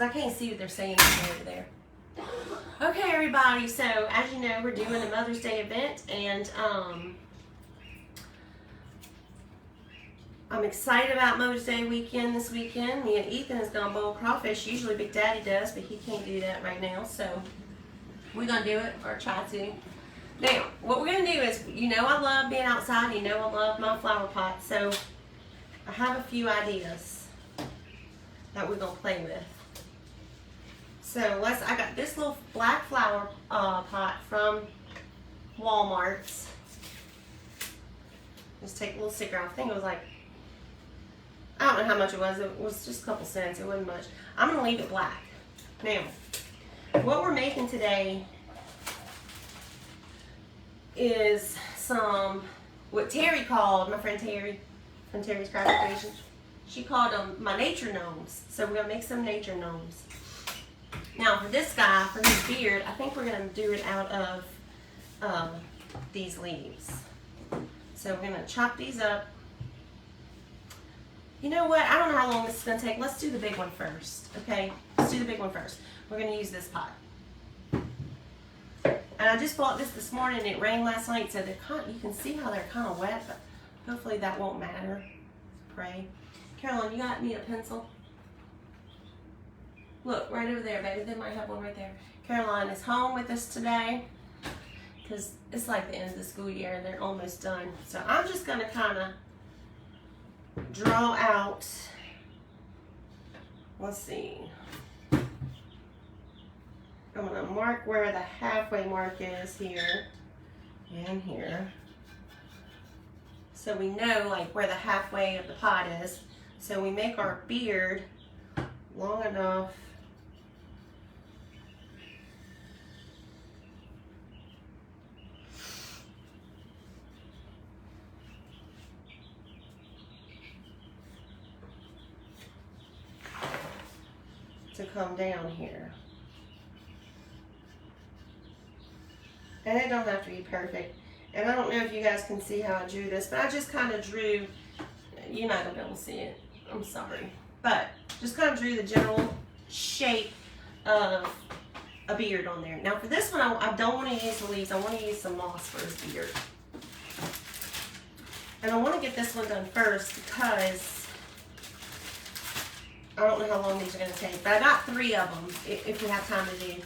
I can't see what they're saying over there. Okay, everybody, so as you know, we're doing a Mother's Day event, and I'm excited about Mother's Day weekend this weekend. Me and Ethan is going to boil crawfish. Usually Big Daddy does, but he can't do that right now, so we're going to do it, or try to. Now, what we're going to do is, you know I love being outside, you know I love my flower pot, so I have a few ideas that we're going to play with. So I got this little black flower pot from Walmart's. Just take a little sticker off. I think it was like, I don't know how much it was just a couple cents, it wasn't much. I'm gonna leave it black. Now, what we're making today is what Terry called, my friend Terry, from Terry's Craft Creations, she called them my nature gnomes. So we're gonna make some nature gnomes. Now for this guy, for his beard, I think we're going to do it out of these leaves. So we're going to chop these up. You know what? I don't know how long this is going to take. Let's do the big one first, okay? Let's do the big one first. We're going to use this pot. And I just bought this morning. It rained last night, so you can see how they're kind of wet, but hopefully that won't matter. Pray. Caroline, you got me a pencil? Look, right over there, baby. They might have one right there. Caroline is home with us today because it's like the end of the school year and they're almost done. So I'm just going to kind of draw out, let's see. I'm going to mark where the halfway mark is here and here. So we know like where the halfway of the pot is. So we make our beard long enough to come down here. And it don't have to be perfect. And I don't know if you guys can see how I drew this, but I just kind of drew, you're not going to be able to see it, I'm sorry. But just kind of drew the general shape of a beard on there. Now for this one, I don't want to use the leaves, I want to use some moss for his beard. And I want to get this one done first because I don't know how long these are going to take, but I got 3 of them if we have time to do.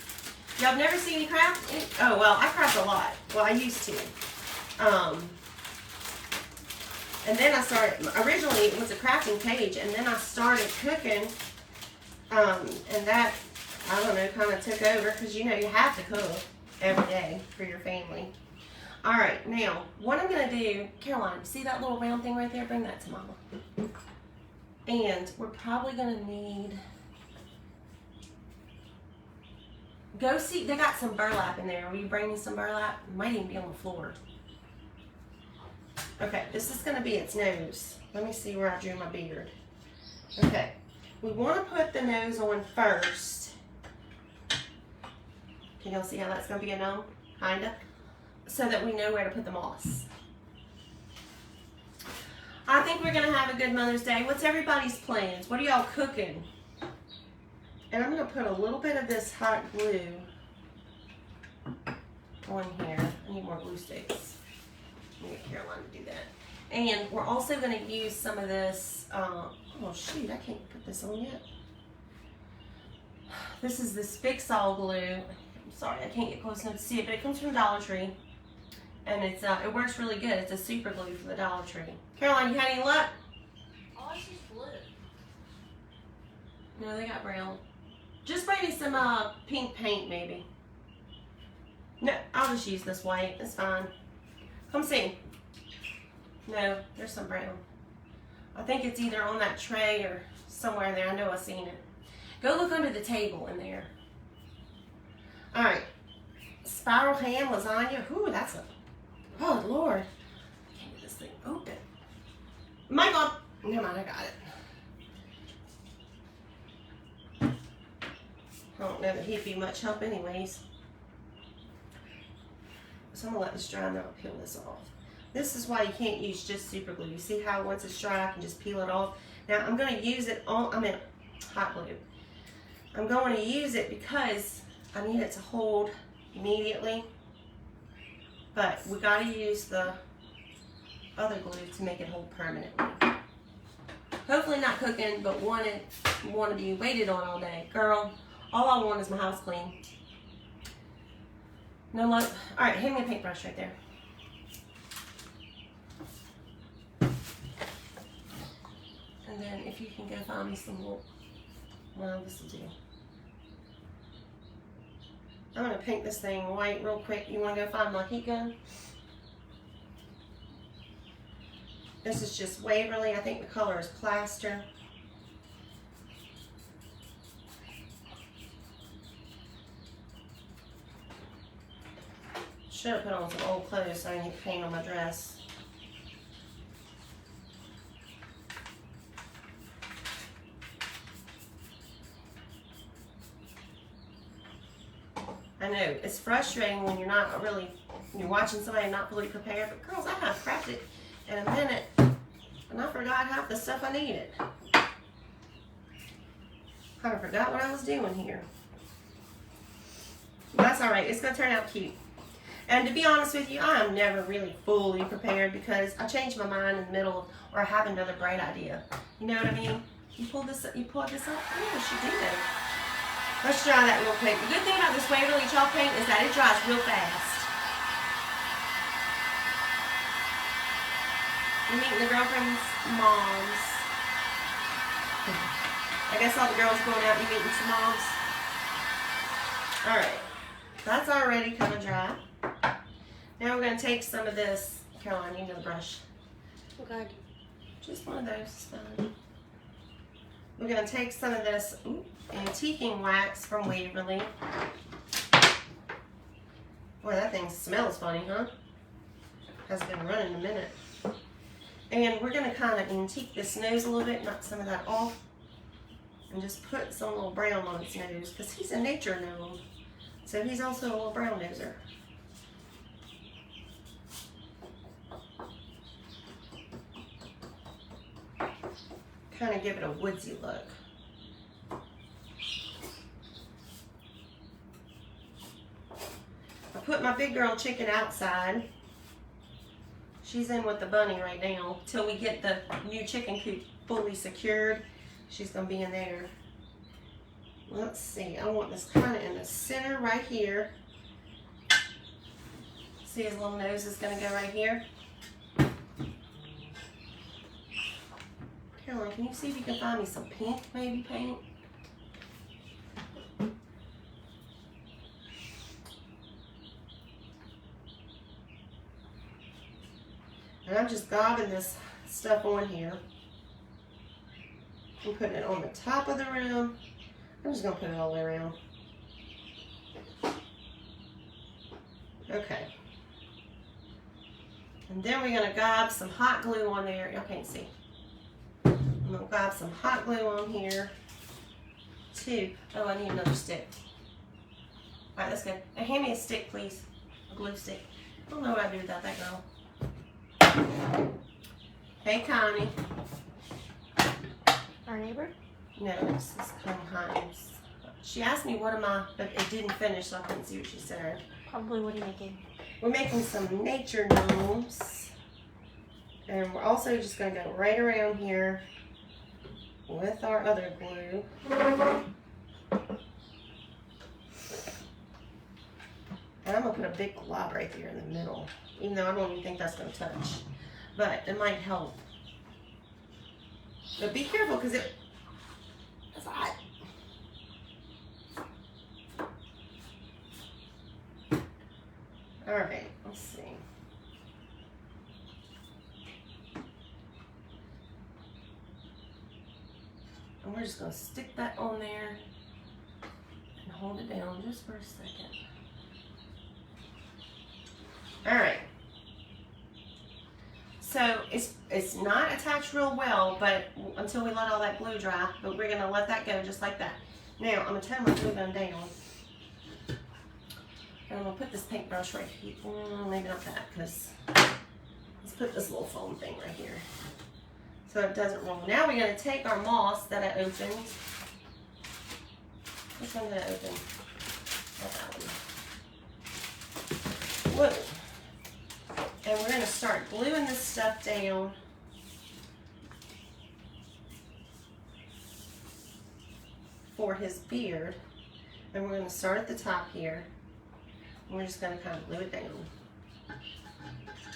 Y'all have never seen me craft? Oh, well, I craft a lot. Well, I used to. And then I started, originally it was a crafting page, and then I started cooking, and that, I don't know, kind of took over, because you know you have to cook every day for your family. All right, now, what I'm going to do, Caroline, see that little round thing right there? Bring that to Mama. And we're probably going to need, go see, they got some burlap in there. Will you bring me some burlap? It might even be on the floor. Okay, this is going to be its nose. Let me see where I drew my beard. Okay, we want to put the nose on first. Can y'all see how that's going to be a gnome? Kinda. So that we know where to put the moss. I think we're going to have a good Mother's Day. What's everybody's plans? What are y'all cooking? And I'm going to put a little bit of this hot glue on here. I need more glue sticks. Let me get Caroline to do that. And we're also going to use some of this, oh shoot, I can't put this on yet. This is this Fix-All glue. I'm sorry, I can't get close enough to see it, but it comes from Dollar Tree. And it's it works really good. It's a super glue from the Dollar Tree. Caroline, you had any luck? Oh, I see blue. No, they got brown. Just bring me some pink paint, maybe. No, I'll just use this white. It's fine. Come see. No, there's some brown. I think it's either on that tray or somewhere in there. I know I've seen it. Go look under the table in there. All right. Spiral ham lasagna. Ooh, that's a... Oh, Lord. I can't get this thing open. Michael! Never mind, I got it. I don't know that he'd be much help anyways. So I'm going to let this dry and then I'll peel this off. This is why you can't use just super glue. You see how once it's dry, I can just peel it off. Now, I'm going to use it on, hot glue. I'm going to use it because I need it to hold immediately. But we got to use the other glue to make it hold permanently. Hopefully not cooking, but want to be waited on all day. Girl, all I want is my house clean. No luck. All right, hand me a paintbrush right there. And then if you can go find me some wool. Well, this will do. I'm going to paint this thing white real quick. You want to go find my heat gun? This is just Waverly. I think the color is Plaster. Should have put on some old clothes so I didn't paint on my dress. I know, it's frustrating when you're watching somebody not fully prepared, but girls, I have prepped it in a minute, and I forgot half the stuff I needed. I forgot what I was doing here. But that's alright, it's going to turn out cute. And to be honest with you, I am never really fully prepared because I change my mind in the middle or I have another bright idea. You know what I mean? You pulled this up? Yeah, she did. Let's dry that real quick. The good thing about this Waverly chalk paint is that it dries real fast. You're meeting the girlfriend's moms. I guess all the girls going out and meeting some moms. Alright. That's already kind of dry. Now we're going to take some of this. Caroline, you need another brush. Okay. Just one of those is fine. We're going to take some of this antiquing wax from Waverly. Boy, that thing smells funny, huh? Hasn't been running a minute. And we're going to kind of antique this nose a little bit, knock some of that off, and just put some little brown on its nose, because he's a nature gnome. So he's also a little brown noser. Kind of give it a woodsy look. I put my big girl chicken outside. She's in with the bunny right now. Till we get the new chicken coop fully secured, she's gonna be in there. Let's see, I want this kind of in the center right here. See, his little nose is gonna go right here. Caroline, can you see if you can find me some pink maybe paint? And I'm just gobbing this stuff on here. I'm putting it on the top of the rim. I'm just going to put it all the way around. Okay. And then we're going to gob some hot glue on there. Y'all can't see. I'm going to gob some hot glue on here too. Oh, I need another stick. Alright, that's good. Now hand me a stick, please. A glue stick. I don't know what I'd do without that girl. Hey, Connie. Our neighbor? No, this is Connie Hines. She asked me what am I, but it didn't finish, so I couldn't see what she said. Probably what are you making? We're making some nature gnomes. And we're also just going to go right around here with our other glue. And I'm going to put a big glob right there in the middle, even though I don't even think that's going to touch. But it might help. But be careful because it's hot. Alright, let's see. And we're just going to stick that on there and hold it down just for a second. Alright. So it's not attached real well, but until we let all that glue dry, but we're going to let that go just like that. Now, I'm going to turn my glue gun down. And I'm going to put this paintbrush right here. Maybe not that, because let's put this little foam thing right here so it doesn't roll. Now we're going to take our moss that I opened Which one did I open? Not that one. Whoa. And we're going to start gluing this stuff down. For his beard. And we're going to start at the top here. And we're just going to kind of glue it down.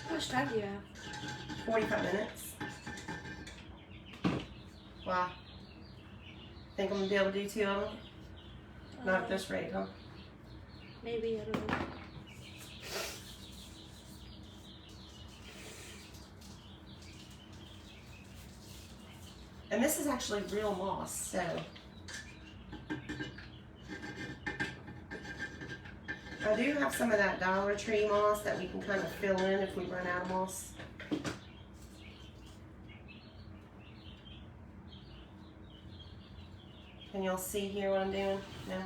How much time do you have? 45 minutes. Wow. Think I'm going to be able to do 2 of them? Not at this rate, huh? Maybe, I don't know. And this is actually real moss, so. I do have some of that Dollar Tree moss that we can kind of fill in if we run out of moss. Can y'all see here what I'm doing? No?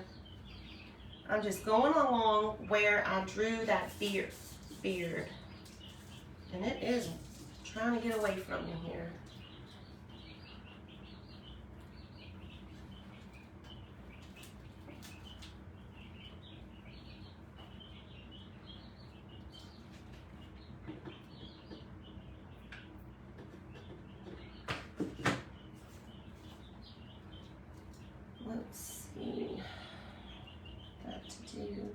I'm just going along where I drew that beard. And it is trying to get away from me here. Let's see. Got to do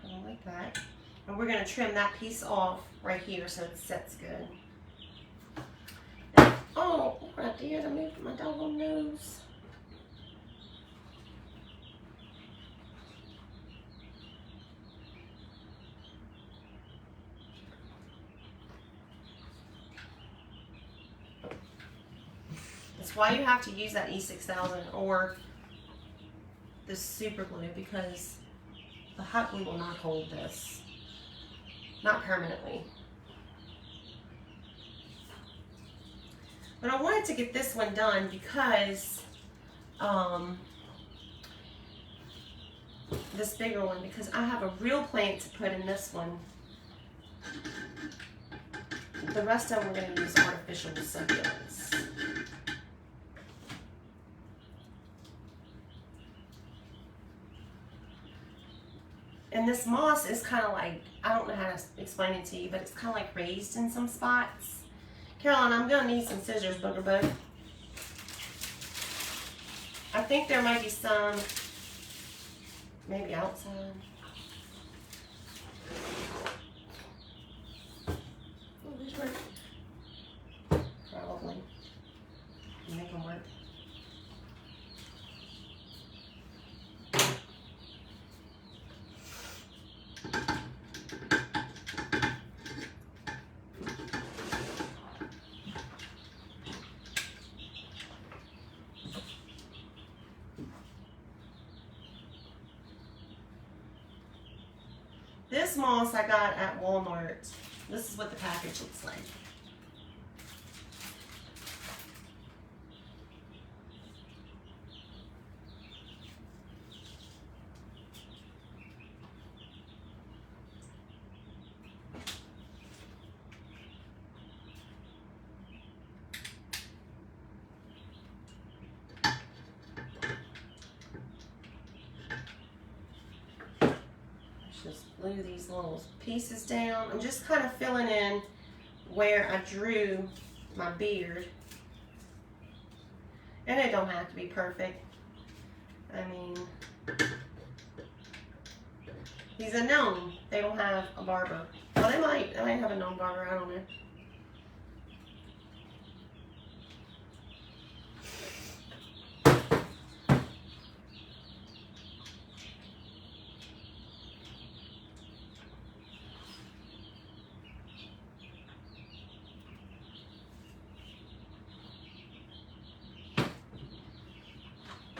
kind of like that. And we're going to trim that piece off right here so it sets good. And, oh, what I did, I moved my doggone nose. That's why you have to use that E6000 or this super glue, because the hot glue will not hold this. Not permanently. But I wanted to get this one done because this bigger one, because I have a real plant to put in this one. The rest of them we're going to use artificial succulents. And this moss is kind of like, I don't know how to explain it to you, but it's kind of like raised in some spots. Caroline, I'm going to need some scissors, booger bug. I think there might be some, maybe outside. Oh, these work. Probably. Make them work. This moss I got at Walmart. This is what the package looks like. Just glue these little pieces down. I'm just kind of filling in where I drew my beard. And it don't have to be perfect. I mean, he's a gnome. They don't have a barber. Well, they might have a gnome barber. I don't know.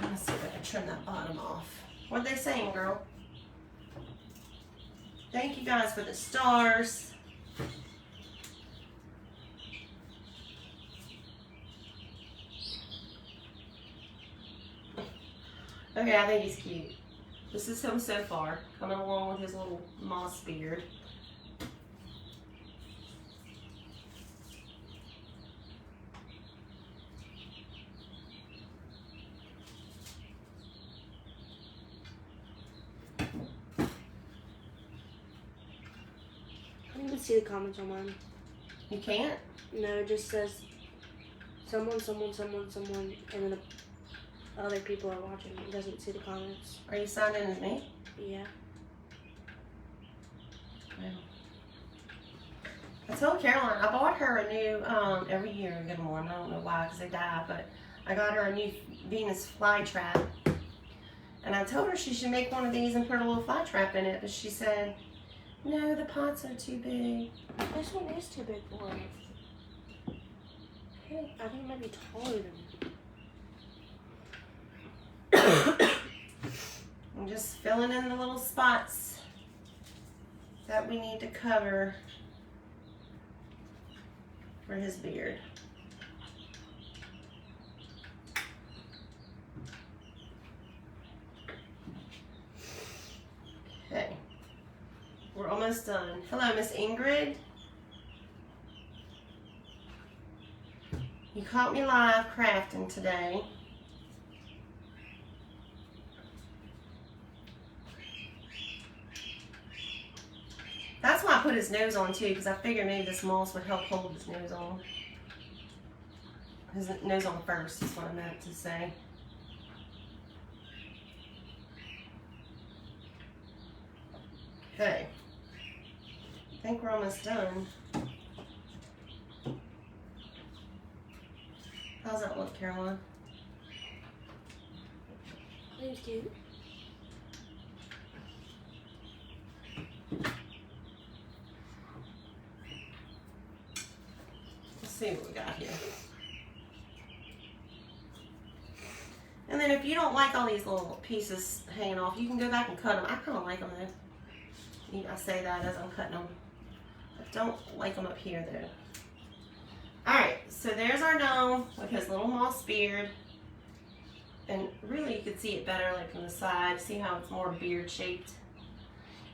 Let's see if I can trim that bottom off. What are they saying, girl? Thank you guys for the stars. Okay, I think he's cute. This is him so far, coming along with his little moss beard. see the comments on mine. You can't? No, it just says someone, and then the other people are watching. It doesn't see the comments. Are you signed in as me? Yeah. Wow. I told Caroline, I bought her a new, every year I get them one. I don't know why, because they die, but I got her a new Venus fly trap. And I told her she should make one of these and put a little fly trap in it, but she said, no, the pots are too big. This one is too big for her. Okay. I think it might be taller than I'm just filling in the little spots that we need to cover for his beard. Okay, we're almost done. Hello, Miss Ingrid. You caught me live crafting today. That's why I put his nose on too, because I figured maybe this moss would help hold his nose on. His nose on first is what I meant to say. Okay. I think we're almost done. How's that look, Caroline? Thank you. Let's see what we got here. And then if you don't like all these little pieces hanging off, you can go back and cut them. I kind of like them though. I say that as I'm cutting them. I don't like them up here though. Alright, so there's our gnome with his little moss beard. And really you could see it better like from the side. See how it's more beard shaped.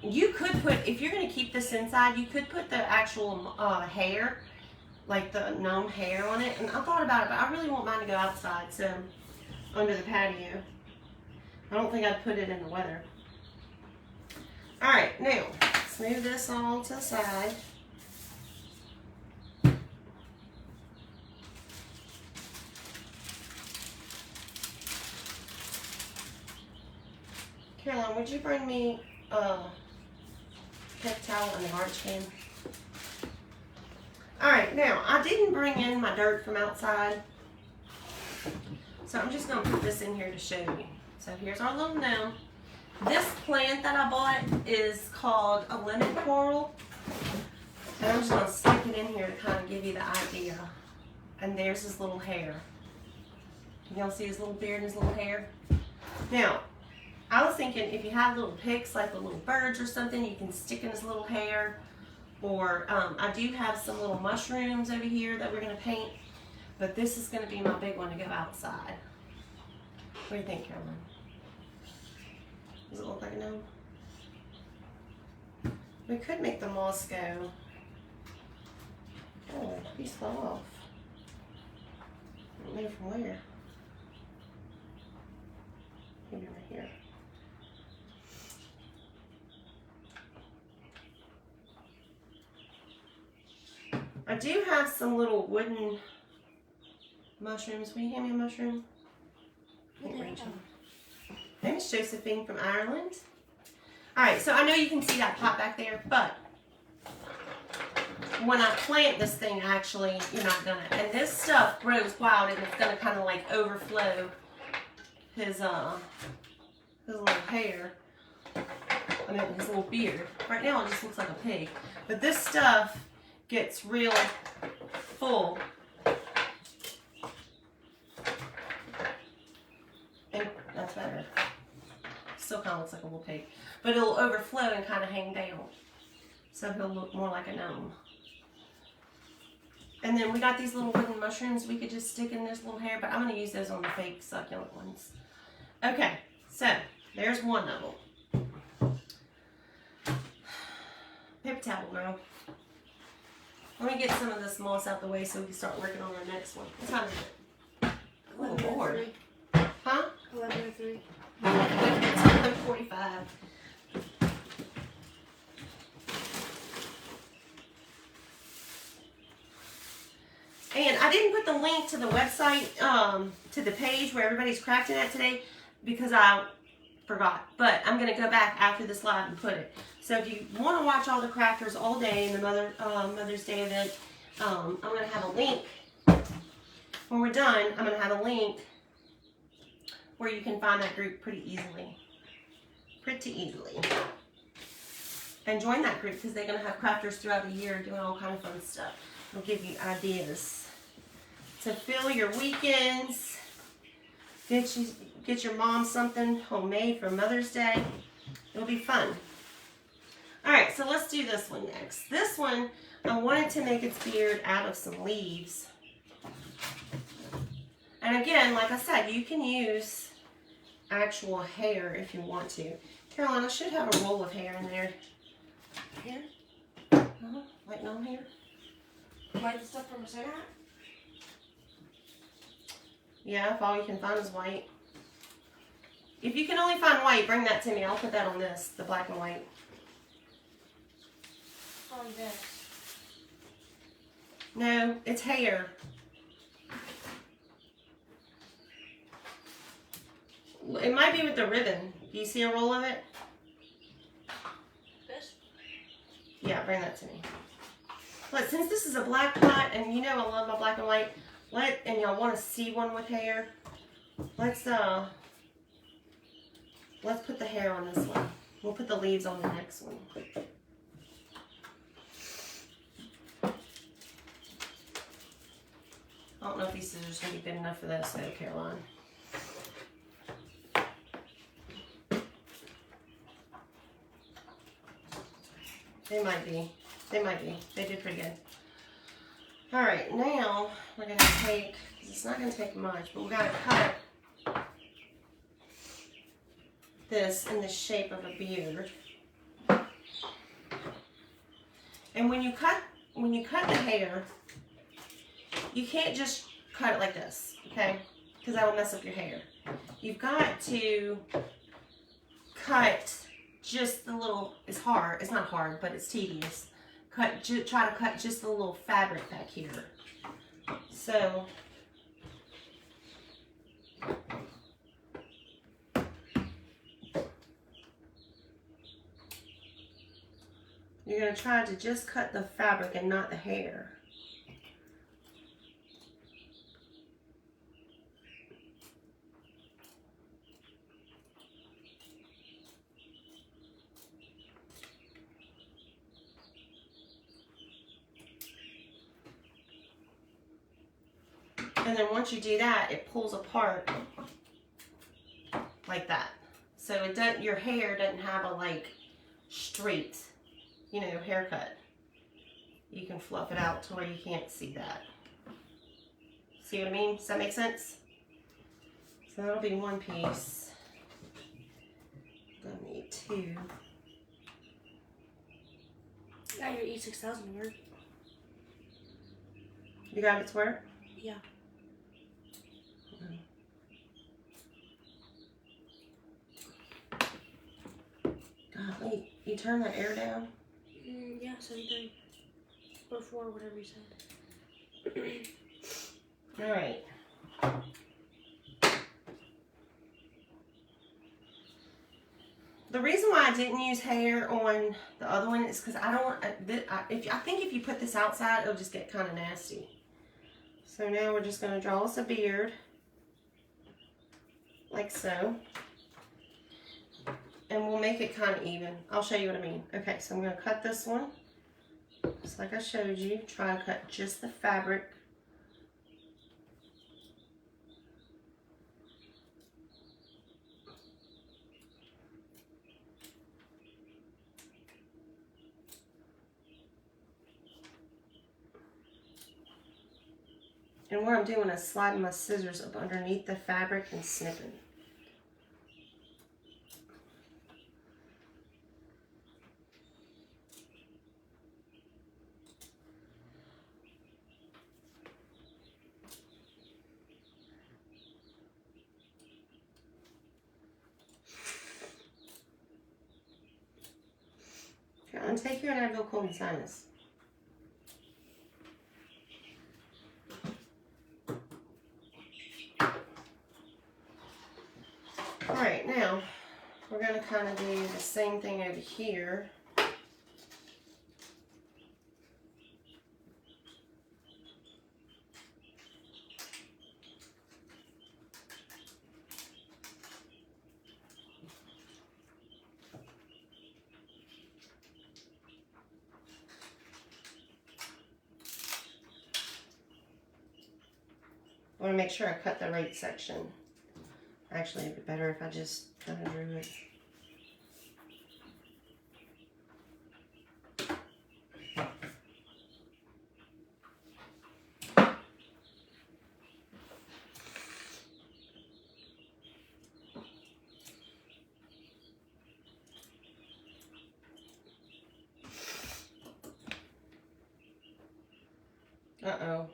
You could put, if you're going to keep this inside, you could put the actual hair, like the gnome hair on it. And I thought about it, but I really want mine to go outside, so under the patio. I don't think I'd put it in the weather. Alright, now, let's move this all to the side. Caroline, would you bring me a paper towel and a garbage can? Alright, now, I didn't bring in my dirt from outside. So I'm just going to put this in here to show you. So here's our little gnome. This plant that I bought is called a lemon coral. And I'm just going to stick it in here to kind of give you the idea. And there's his little hair. Y'all see his little beard and his little hair? Now, I was thinking if you have little picks, like the little birds or something, you can stick in his little hair. Or I do have some little mushrooms over here that we're going to paint. But this is going to be my big one to go outside. What do you think, Caroline? Does it look like a gnome? We could make the moss go. Oh, a piece fell off. I don't know from where. Maybe right here. I do have some little wooden mushrooms. Will you hand me a mushroom? Okay. Name is Josephine from Ireland. Alright, so I know you can see that pot back there, but when I plant this thing, actually, you're not gonna, and this stuff grows wild and it's gonna kind of like overflow his little hair. I mean, his little beard. Right now it just looks like a pig. But this stuff gets real full. And that's better. Still kind of looks like a little pig. But it'll overflow and kind of hang down. So he'll look more like a gnome. And then we got these little wooden mushrooms we could just stick in this little hair, but I'm going to use those on the fake succulent ones. Okay, so there's one of them. Paper towel, girl. Let me get some of this moss out the way so we can start working on our next one. What time is it? Oh, Lord. Huh? 11:03. It's 11:45. I didn't put the link to the website, to the page where everybody's crafting at today because I forgot. But I'm going to go back after this live and put it. So if you want to watch all the crafters all day in the Mother's Day event, I'm going to have a link. When we're done, I'm going to have a link where you can find that group pretty easily. And join that group because they're going to have crafters throughout the year doing all kind of fun stuff. It'll give you ideas to fill your weekends. Get your mom something homemade for Mother's Day. It'll be fun. All right, so let's do this one next. This one, I wanted to make its beard out of some leaves. And again, like I said, you can use actual hair if you want to. Caroline, I should have a roll of hair in there. Here? Waiting on here. White the stuff from a cigarette? Yeah, if all you can find is white. If you can only find white, bring that to me. I'll put that on this, the black and white. On this. No, it's hair. It might be with the ribbon. Do you see a roll of it? This? Yeah, bring that to me. But since this is a black pot, and you know I love my black and white, and y'all want to see one with hair, let's put the hair on this one. We'll put the leaves on the next one. I don't know if these scissors are going to be big enough for this, though, Caroline. They might be. They might be. They did pretty good. All right, now we're going to take, it's not going to take much, but we're going to cut this in the shape of a beard. And when you cut the hair, you can't just cut it like this, okay? Because that will mess up your hair. You've got to cut just the little, it's hard, it's not hard, but it's tedious. Try to cut just the little fabric back here. So, you're going to try to just cut the fabric and not the hair. And then once you do that, it pulls apart like that. So it doesn't, your hair doesn't have a like straight, you know, haircut. You can fluff it out to where you can't see that. See what I mean? Does that make sense? So that'll be one piece. Gonna need two. Got your E6000 work. You got it to work? Yeah. God, wait, you turn that air down? Yeah, 73. Or 4, whatever you said. Alright. The reason why I didn't use hair on the other one is because I don't want, I think if you put this outside, it'll just get kind of nasty. So now we're just going to draw us a beard. Like so. And we'll make it kind of even. I'll show you what I mean. Okay, so I'm going to cut this one. Just like I showed you. Try to cut just the fabric. And what I'm doing is sliding my scissors up underneath the fabric and snipping. And take your Advil cold and sinus. Alright, now we're going to kind of do the same thing over here. I want to make sure I cut the right section. Actually, it'd be better if I just kind of drew it. Uh-oh.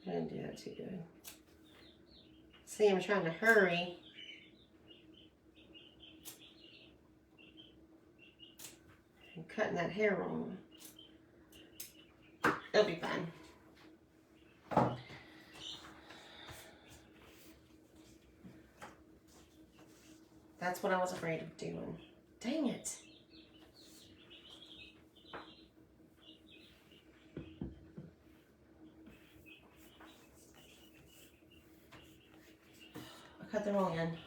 I didn't do that too good. See, I'm trying to hurry. I'm cutting that hair wrong. It'll be fine. That's what I was afraid of doing. Dang it. I cut the wrong end.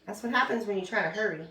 That's what happens when you try to hurry.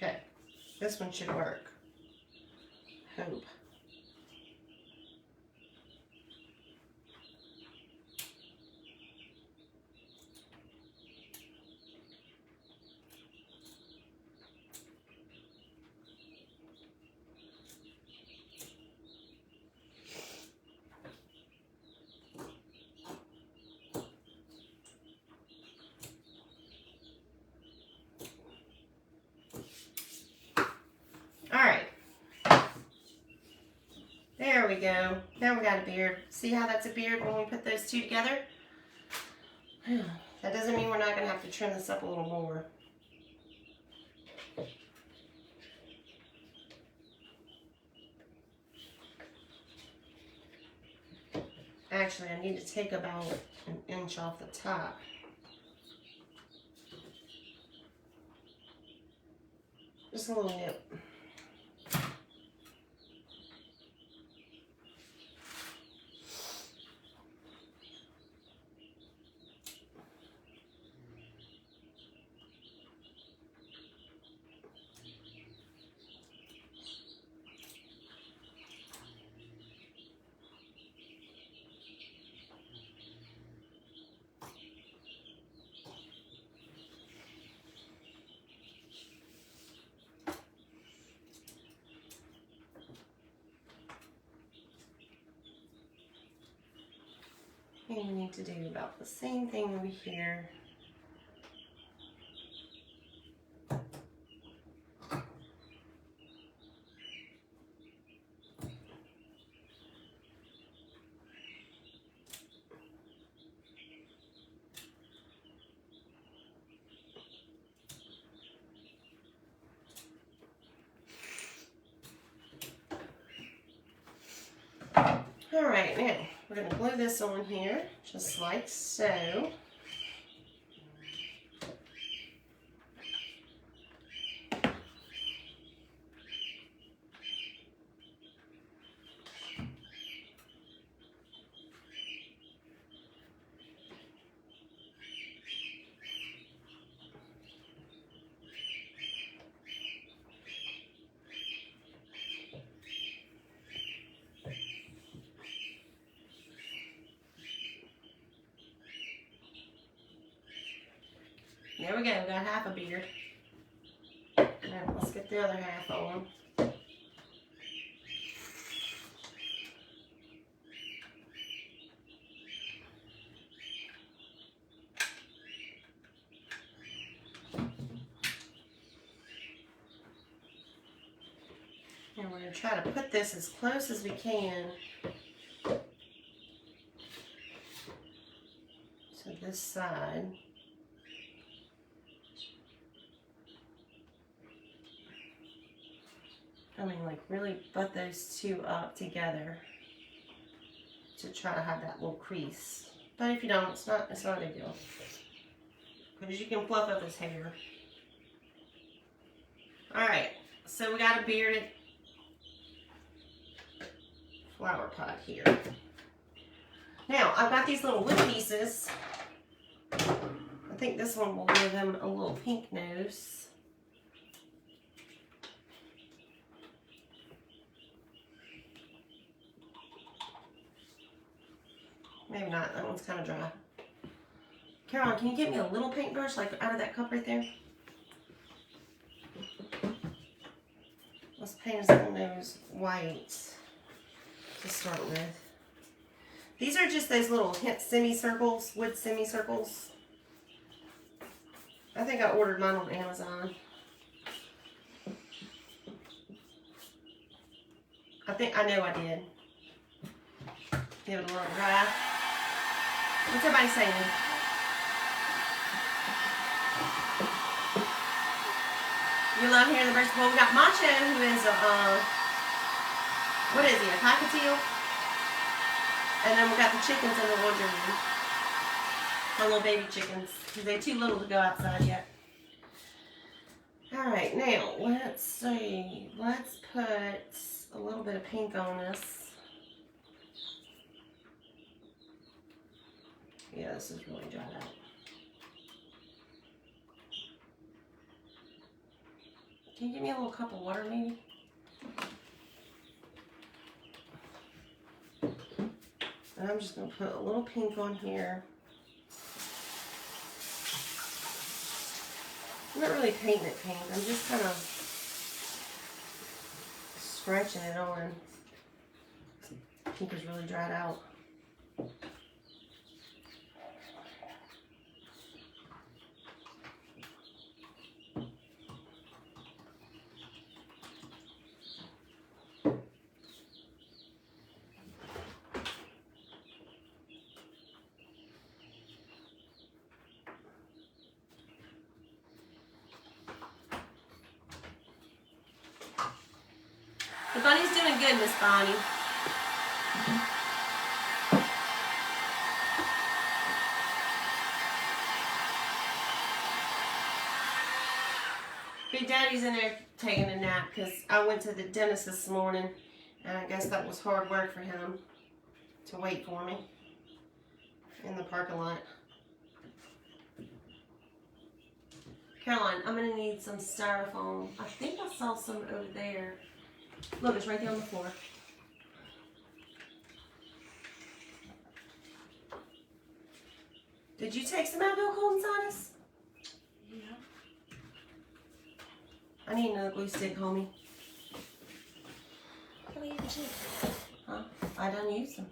Okay, this one should work. Hope. Alright. There we go. Now we got a beard. See how that's a beard when we put those two together? That doesn't mean we're not going to have to trim this up a little more. Actually, I need to take about an inch off the top. Just a little nip. And we need to do about the same thing over here. All right, now we're going to glue this on here, just like so. There we go, got half a beard. Now let's get the other half on. And we're going to try to put this as close as we can to this side. I mean, like really butt those two up together to try to have that little crease. But if you don't, it's not a big deal. Because you can fluff up his hair. Alright, so we got a bearded flower pot here. Now, I've got these little wood pieces. I think this one will give him a little pink nose. Maybe not, that one's kind of dry. Caroline, can you get me a little paintbrush, like out of that cup right there? Let's paint his little nose white to start with. These are just those little hint semicircles, wood semicircles. I think I ordered mine on Amazon. I know I did. Give it a little dry. What's everybody saying? You love hearing the birds. Well, we got Macho, who is a, what is he, a cockatiel? And then we got the chickens in the laundry room. My little baby chickens, because they're too little to go outside yet. Alright, now, let's see. Let's put a little bit of pink on this. Yeah, this is really dried out. Can you give me a little cup of water, maybe? And I'm just going to put a little pink on here. I'm not really painting it pink. I'm just kind of scratching it on. Pink is really dried out. The bunny's doing good, Miss Bonnie. Big Daddy's in there taking a nap because I went to the dentist this morning and I guess that was hard work for him to wait for me in the parking lot. Caroline, I'm going to need some styrofoam. I think I saw some over there. Look, it's right there on the floor. Did you take some Advil cold and sinus? Yeah. I need another glue stick, homie. How many did you take? Huh? I done used them.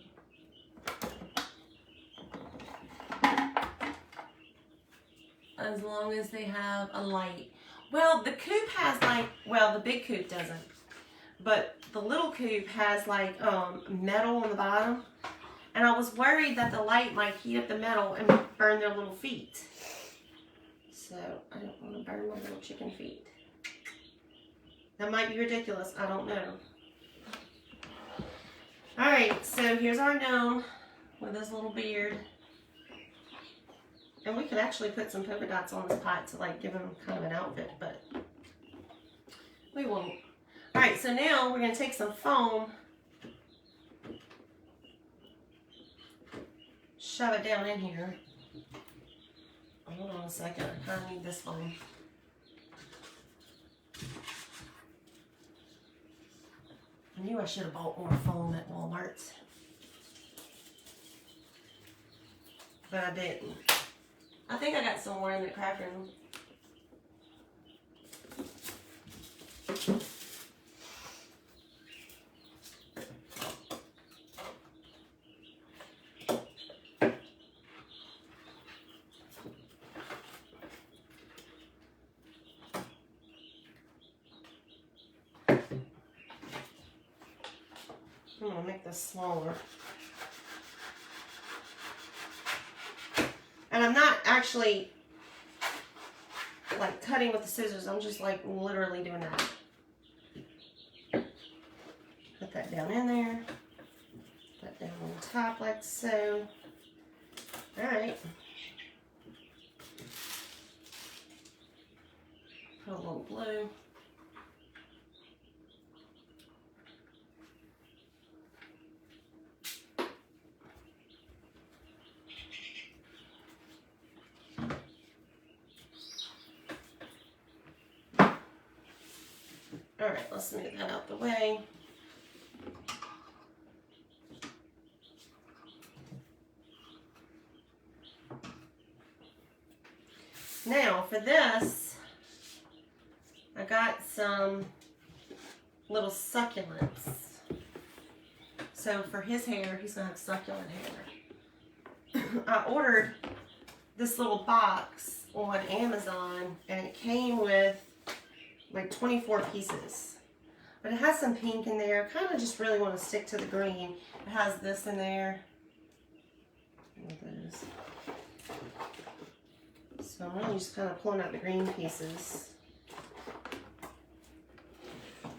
As long as they have a light. Well, the coupe has like, well, the big coupe doesn't. But the little coupe has like metal on the bottom. And I was worried that the light might heat up the metal and burn their little feet. So I don't want to burn my little chicken feet. That might be ridiculous. I don't know. Alright, so here's our gnome with his little beard. And we could actually put some polka dots on this pot to like give him kind of an outfit, but we won't. Alright, so now we're going to take some foam, shove it down in here. Hold on a second, I kind of need this foam. I knew I should have bought more foam at Walmart, but I didn't. I think I got some more in the cracker. I'm gonna make this smaller. And I'm not actually like cutting with the scissors. I'm just like literally doing that. Put that down in there. Put that down on top like so. All right. Put a little blue. All right, let's move that out the way. Now for this, I got some little succulents. So for his hair, he's gonna have succulent hair. I ordered this little box on Amazon and it came with like 24 pieces. But it has some pink in there. Kind of just really want to stick to the green. It has this in there. What that is. So I'm really just kind of pulling out the green pieces.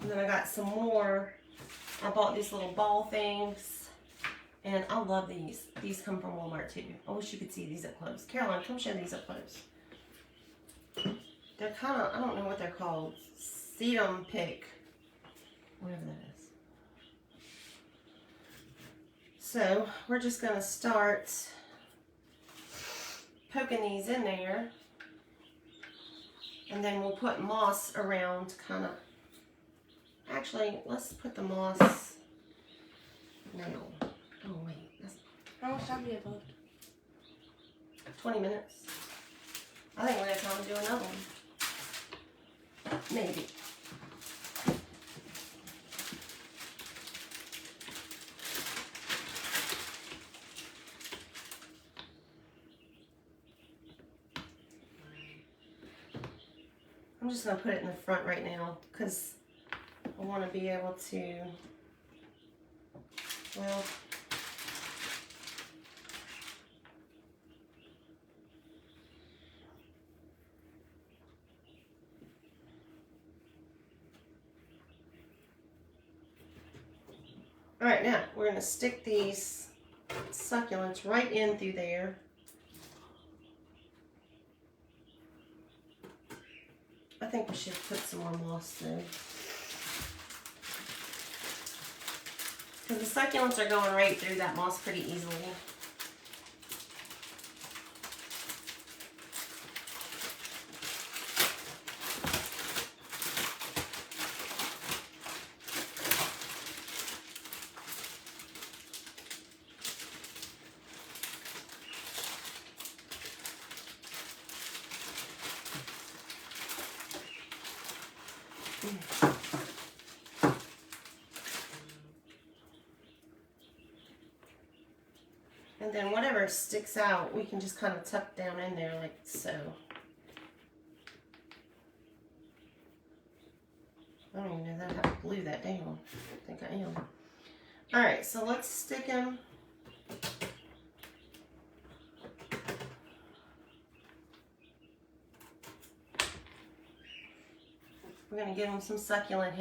And then I got some more. I bought these little ball things. And I love these. These come from Walmart too. I wish you could see these up close. Caroline, come show these up close. They're kind of, I don't know what they're called. Sedum pick. Whatever that is. So we're just going to start poking these in there. And then we'll put moss around kind of. Actually, let's put the moss now. Oh, wait. How much time do you have left? 20 minutes. I think we're going to have time to do another one. Maybe. I'm just going to put it in the front right now because I want to be able to, well, all right, now we're going to stick these succulents right in through there. I think we should put some more moss though. Because the succulents are going right through that moss pretty easily. And then whatever sticks out, we can just kind of tuck down in there like so. I don't even know that I have to glue that down. I think I am. All right, so let's stick them. We're gonna give them some succulent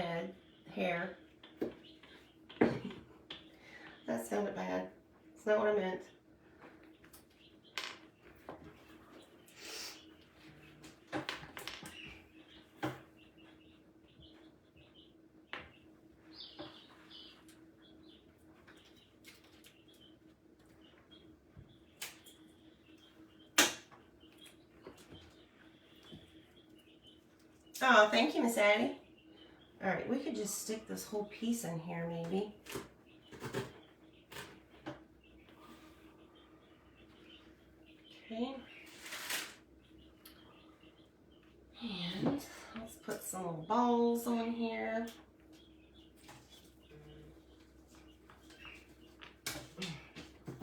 hair. That sounded bad. It's not what I meant. Oh, thank you, Miss Addie. All right, we could just stick this whole piece in here, maybe. Okay. And let's put some little balls on here.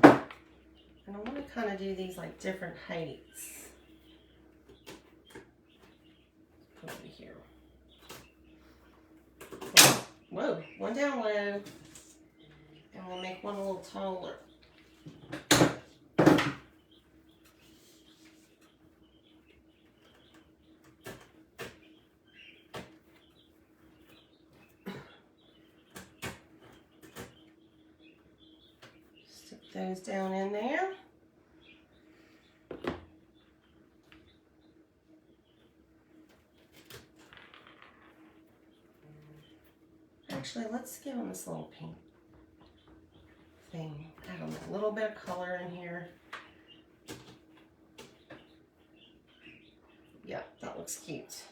And I want to kind of do these like different heights. Put over here. Whoa, one down low. And we'll make one a little taller. Stick those down in there. Actually, let's give them this little pink thing. I don't know, a little bit of color in here. Yeah, that looks cute.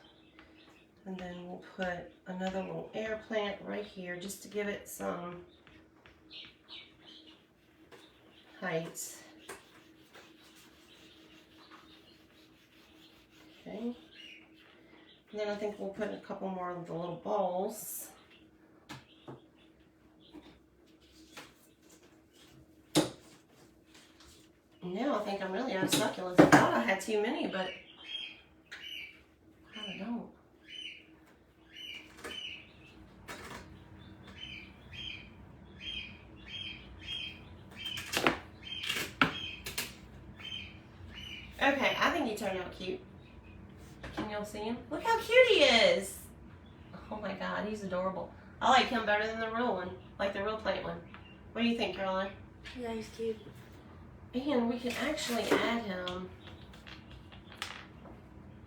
And then we'll put another little air plant right here just to give it some height. Okay. And then I think we'll put a couple more of the little balls. Now I think I'm really out of succulents. I thought I had too many, but I don't. Okay, I think he turned out cute. Can y'all see him? Look how cute he is. Oh my God, he's adorable. I like him better than the real one, like the real plant one. What do you think, Caroline? Yeah, he's cute. And we can actually add him.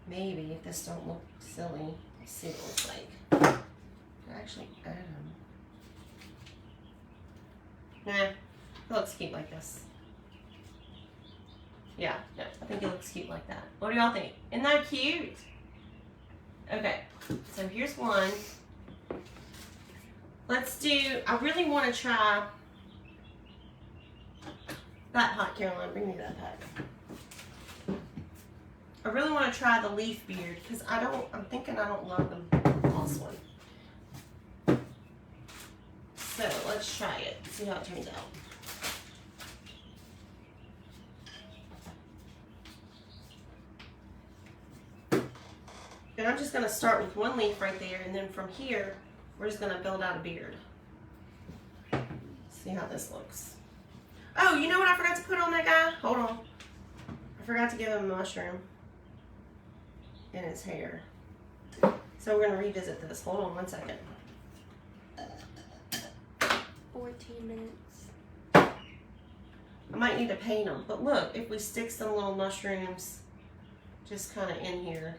Maybe if this don't look silly. Let's see what it looks like. Actually add him. Nah, it looks cute like this. Yeah, I think it looks cute like that. What do y'all think? Isn't that cute? Okay, so here's one. Let's do, I really want to try that hot, Caroline, bring me that hot. I really want to try the leaf beard because I'm thinking I don't love the moss one. So let's try it, see how it turns out. And I'm just going to start with one leaf right there, and then from here, we're just going to build out a beard. See how this looks. Oh, you know what I forgot to put on that guy? Hold on. I forgot to give him a mushroom in his hair. So we're going to revisit this. Hold on one second. 14 minutes. I might need to paint them. But look, if we stick some little mushrooms just kind of in here,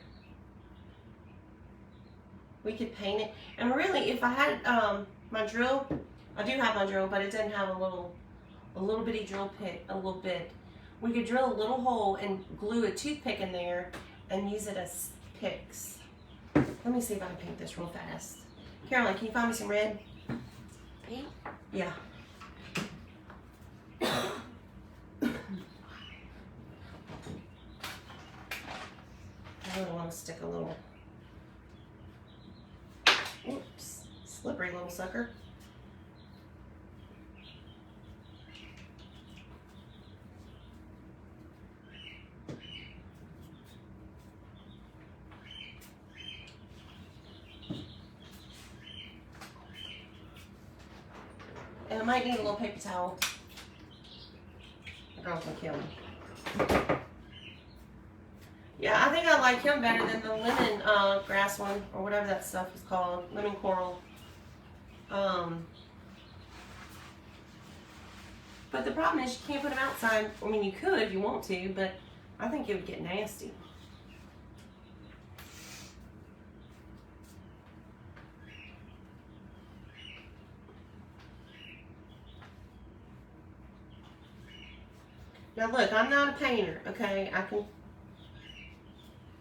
we could paint it. And really, if I had my drill, I do have my drill, but it didn't have a little bitty drill pick, a little bit. We could drill a little hole and glue a toothpick in there and use it as picks. Let me see if I can paint this real fast. Caroline, can you find me some red? Paint? Yeah. I really want to stick a little, oops, slippery little sucker. And I might need a little paper towel. The girls will kill me. Yeah, I think I like him better than the lemon grass one, or whatever that stuff is called, lemon coral. But the problem is you can't put them outside. I mean, you could if you want to, but I think it would get nasty. Now look, I'm not a painter, okay? I can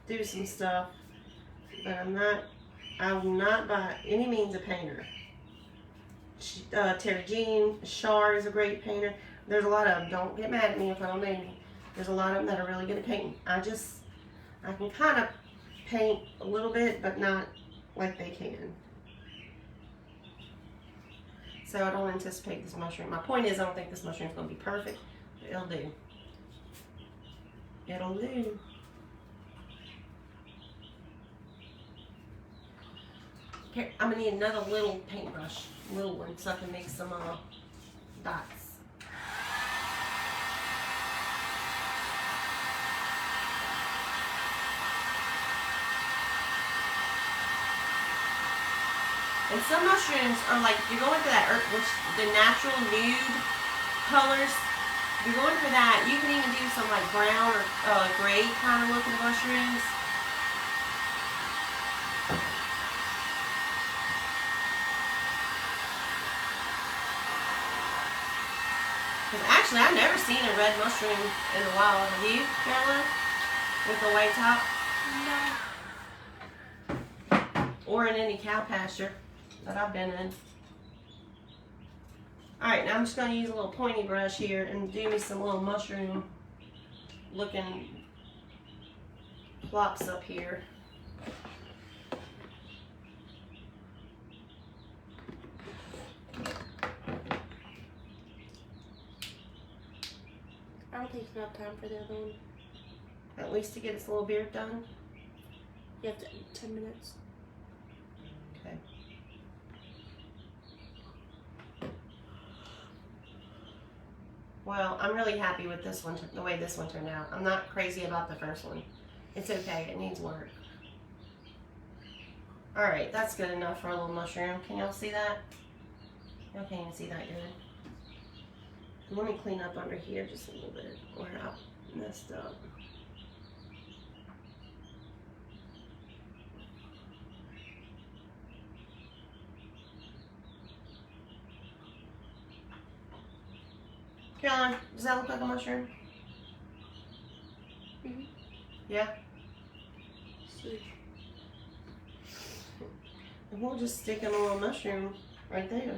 do some stuff, but I'm not by any means a painter. Terry Jean, Shar is a great painter. There's a lot of them. Don't get mad at me if I don't name you. There's a lot of them that are really good at painting. I can kind of paint a little bit, but not like they can. So I don't anticipate this mushroom. My point is I don't think this mushroom's going to be perfect, but it'll do. It'll do. Here, I'm going to need another little paintbrush, little one, so I can make some dots. And some mushrooms are like, if you're going for that, the natural nude colors, if you're going for that, you can even do some like brown or gray kind of looking mushrooms. Because actually, I've never seen a red mushroom in the wild. Have you, Carolyn? With the white top? No. Or in any cow pasture that I've been in. Alright, now I'm just going to use a little pointy brush here and do me some little mushroom looking plops up here. I don't think it's enough time for the other one. At least to get its little beard done. You have to 10 minutes. Okay. Well, I'm really happy with this one, the way this one turned out. I'm not crazy about the first one. It's okay, it needs work. Alright, that's good enough for a little mushroom. Can y'all see that? Y'all can't even see that good. Let me clean up under here just a little bit where I messed up. Caroline, does that look like a mushroom? Mm-hmm. Yeah? Sweet. And we'll just stick in a little mushroom right there.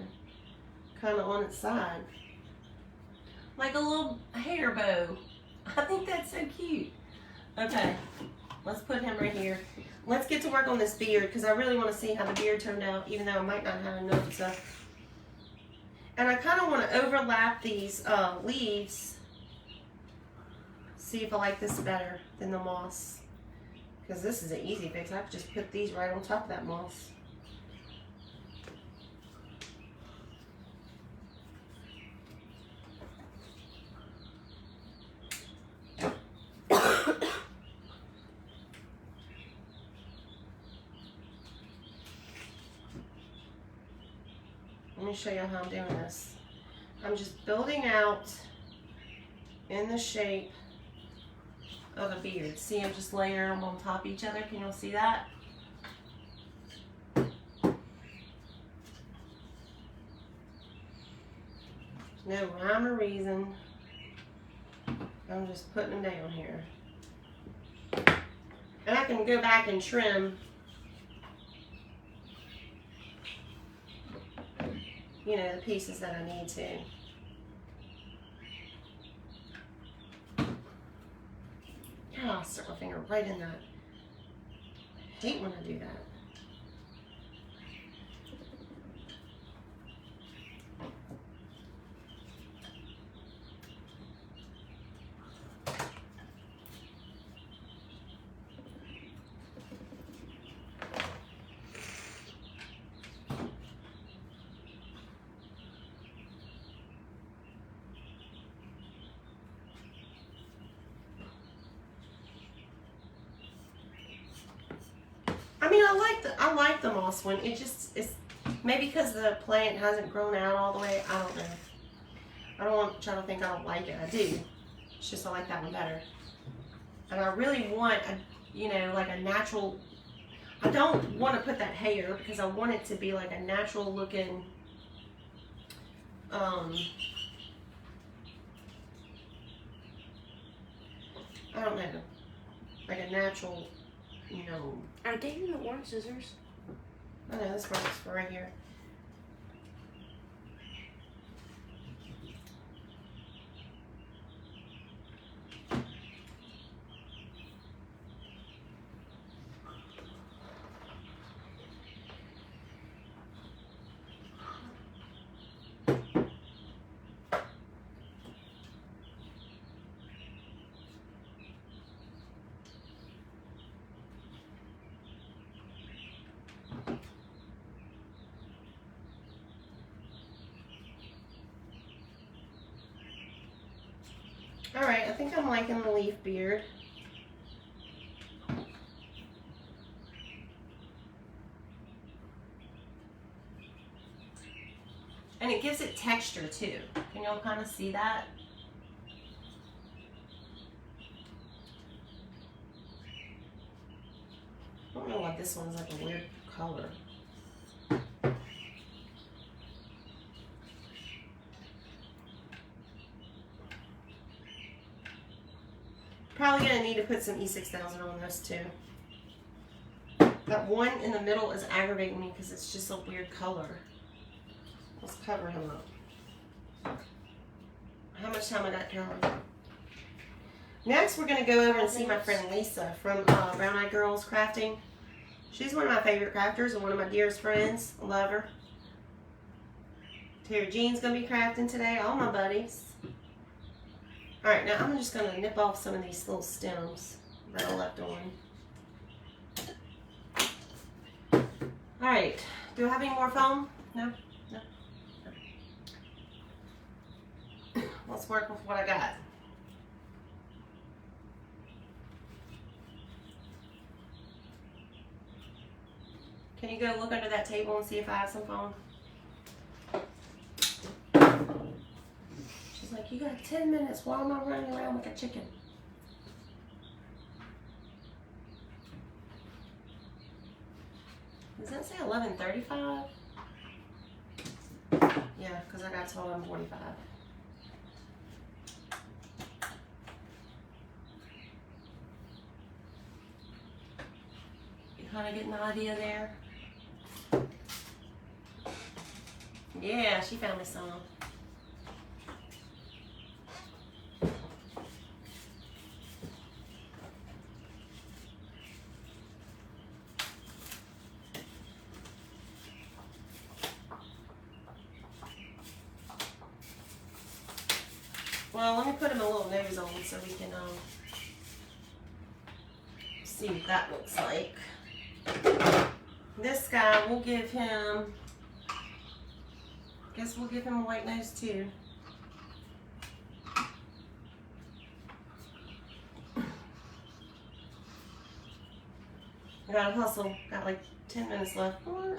Kind of on its side. Like a little hair bow. I think that's so cute. Okay, let's put him right here. Let's get to work on this beard because I really want to see how the beard turned out, even though I might not have enough to. And I kind of want to overlap these leaves. See if I like this better than the moss. Because this is an easy fix. I could just put these right on top of that moss. Let me show you how I'm doing this. I'm just building out in the shape of a beard. See, I'm just layering them on top of each other. Can y'all see that? No rhyme or reason. I'm just putting them down here. And I can go back and trim, you know, the pieces that I need to. Oh, I'll stick my finger right in that. I hate when I do that. I mean, I like the moss one. It's maybe because the plant hasn't grown out all the way. I don't know. I don't want y'all to think I don't like it. I do. It's just I like that one better. And I really want you know, like a natural. I don't want to put that hair because I want it to be like a natural looking. I don't know, like a natural, you know. Are they even the orange scissors? I know, this works for right here. Alright, I think I'm liking the leaf beard. And it gives it texture too. Can y'all kind of see that? I don't know why this one's like a weird color. Probably gonna need to put some E6000 on this too. That one in the middle is aggravating me because it's just a weird color. Let's cover him up. How much time I got, Caroline? Next, we're gonna go over and see my friend Lisa from Brown Eyed Girls Crafting. She's one of my favorite crafters and one of my dearest friends. I love her. Terry Jean's gonna be crafting today. All my buddies. All right, now I'm just gonna nip off some of these little stems that I left on. All right, do I have any more foam? No? No? Okay. Let's work with what I got. Can you go look under that table and see if I have some foam? She's like, you got 10 minutes. Why am I running around like a chicken? Does that say 11:35? Yeah, because I got to 11:45. You kind of getting the idea there? Yeah, she found me some. Well, let me put him a little nose on so we can see what that looks like. This guy, we'll give him, guess we'll give him a white nose too. I gotta hustle, got like 10 minutes left. What?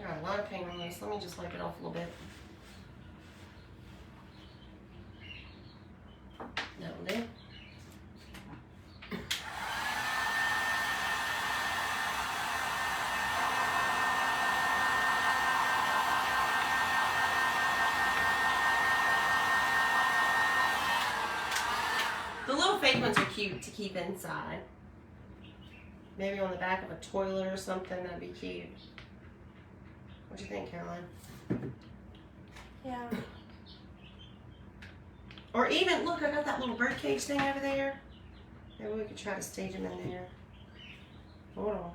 A lot of paint on this. Let me just wipe it off a little bit. That'll do. The little fake ones are cute to keep inside. Maybe on the back of a toilet or something, that'd be cute. What do you think, Caroline? Yeah. Or even, look, I got that little birdcage thing over there. Maybe we could try to stage them in there. Hold on.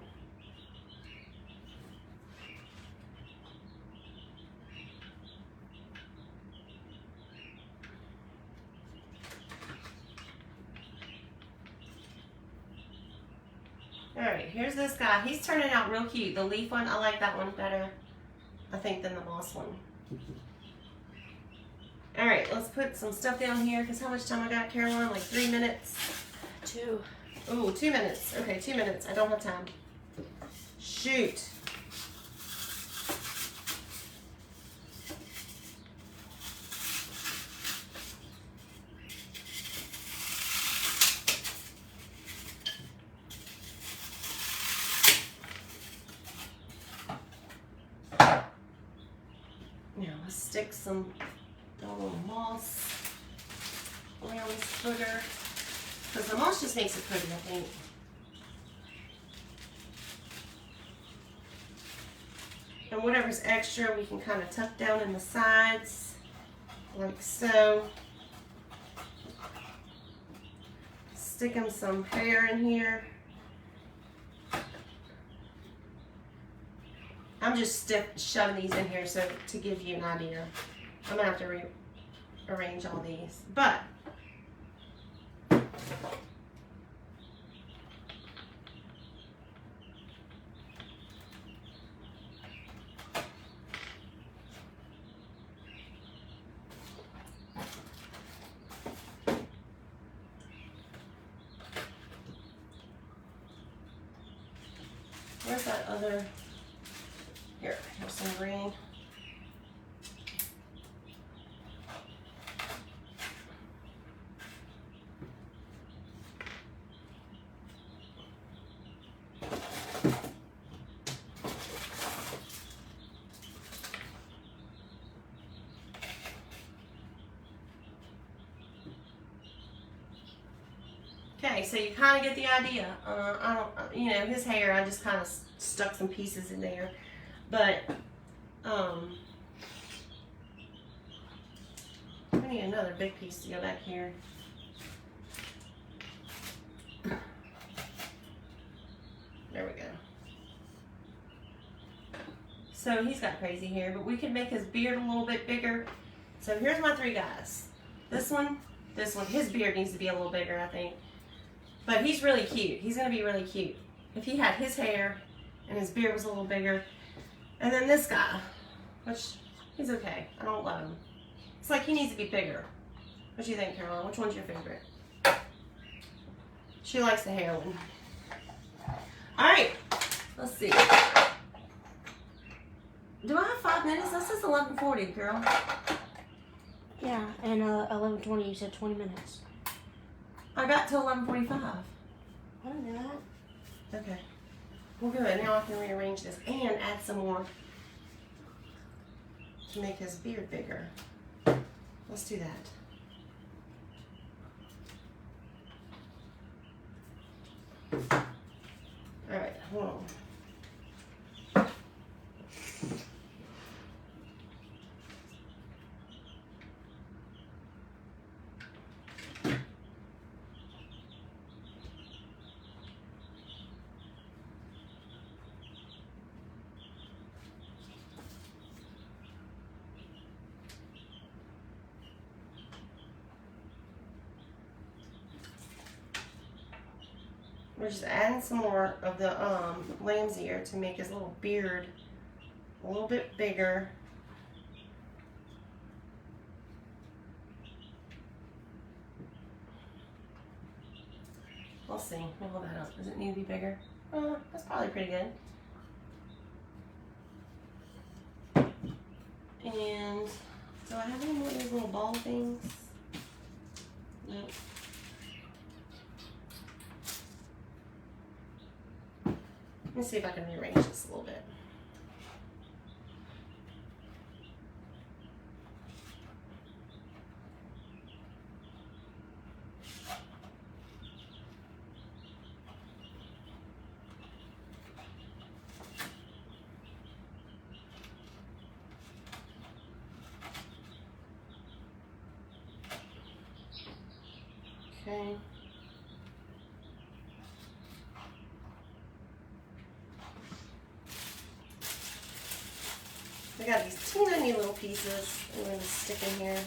Alright, here's this guy. He's turning out real cute. The leaf one, I like that one better, I think, than the moss one. Alright, let's put some stuff down here, because how much time I got, Caroline? Like 3 minutes? 2. Ooh, 2 minutes. Okay, 2 minutes. I don't have time. Shoot. Now let's stick some little moss around this footer, because the moss just makes it pretty, I think. And whatever's extra, we can kind of tuck down in the sides, like so. Stick him some hair in here. I'm just shoving these in here so to give you an idea. I'm gonna have to rearrange all these, but where's that other? Here, here's some green. Okay, so you kind of get the idea. I don't, you know, his hair, I just kind of stuck some pieces in there. But, I need another big piece to go back here. There we go. So he's got crazy hair, but we can make his beard a little bit bigger. So here's my three guys. This one, his beard needs to be a little bigger, I think. But he's really cute. He's gonna be really cute. If he had his hair and his beard was a little bigger. And then this guy, which he's okay. I don't love him. It's like he needs to be bigger. What do you think, Caroline? Which one's your favorite? She likes the hair one. All right, let's see. Do I have 5 minutes? This is 11:40, girl. Yeah, and 11:20. You said 20 minutes. I got till 11:45. I don't know that. Okay. Well, good. Now I can rearrange this and add some more to make his beard bigger. Let's do that. All right, hold on. We're just adding some more of the lamb's ear to make his little beard a little bit bigger. We'll see. We'll hold that up. Does it need to be bigger? That's probably pretty good. And do I have any more of those little ball things? Nope. Let me see if I can rearrange this a little bit. Okay. I got these teeny little pieces I'm going to stick in here.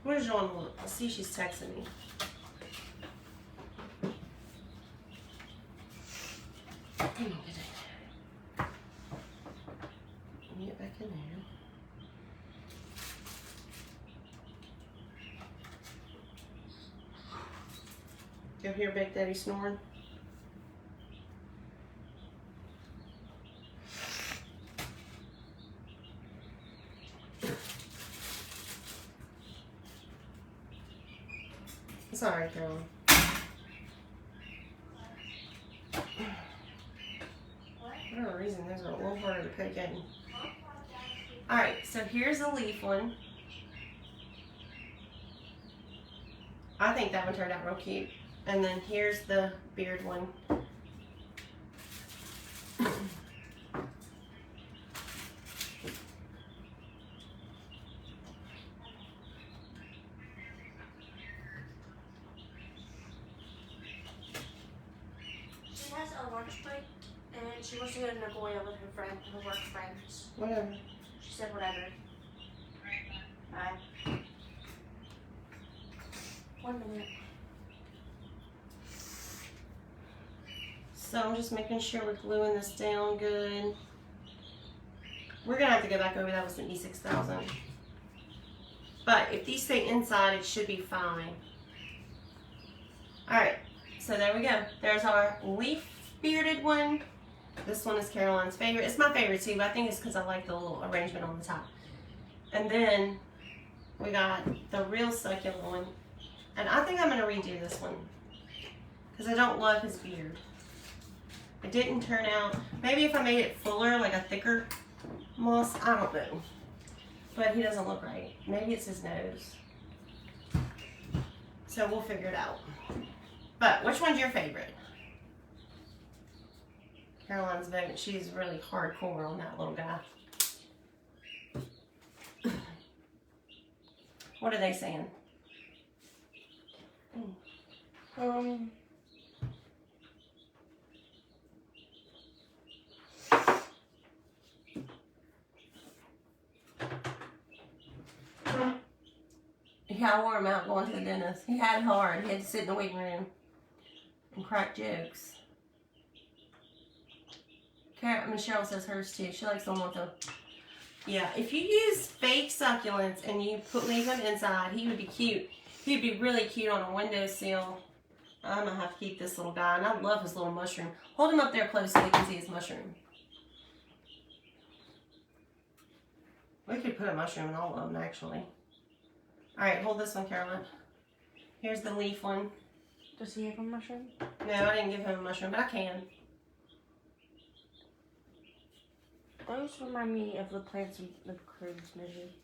Where's John? Let's see, she's texting me. Come on, get in there. Let me get back in there. You hear Big Daddy snoring? It's alright, Caroline. For whatever reason, those are a little harder to pick in. Alright, so here's the leaf one. I think that one turned out real cute. And then here's the beard one. lunch break, and she wants to go to Nagoya with her work friends. Whatever. She said whatever. Bye. 1 minute. So I'm just making sure we're gluing this down good. We're gonna have to go back over that with some E6000. But if these stay inside, it should be fine. All right, so there we go. There's our leaf bearded one. This one is Caroline's favorite. It's my favorite too, but I think it's because I like the little arrangement on the top. And then we got the real succulent one. And I think I'm gonna redo this one because I don't love his beard. It didn't turn out, maybe if I made it fuller, like a thicker moss, I don't know. But he doesn't look right. Maybe it's his nose. So we'll figure it out. But which one's your favorite? Caroline's voting. She's really hardcore on that little guy. What are they saying? Yeah, I wore him out going to the dentist. He had it hard. He had to sit in the waiting room and crack jokes. Michelle says hers too. She likes the one with the... Yeah, if you use fake succulents and you leave them inside, he would be cute. He'd be really cute on a windowsill. I'm going to have to keep this little guy. And I love his little mushroom. Hold him up there close so we can see his mushroom. We could put a mushroom in all of them, actually. Alright, hold this one, Caroline. Here's the leaf one. Does he have a mushroom? No, I didn't give him a mushroom, but I can. Those remind me of the plants in the Cruise movie.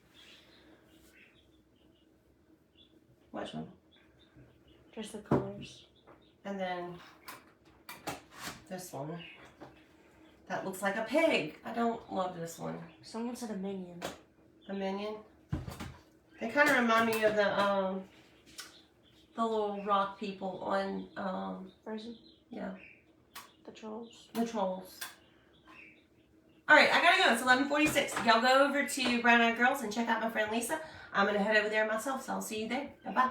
Which one? Just the colors. And then this one. That looks like a pig. I don't love this one. Someone said a minion. A minion? They kind of remind me of the little rock people on Frozen? Yeah. The trolls? The trolls. Alright, I gotta go. It's 11:46. Y'all go over to Brown Eyed Girls and check out my friend Lisa. I'm gonna head over there myself, so I'll see you there. Bye-bye.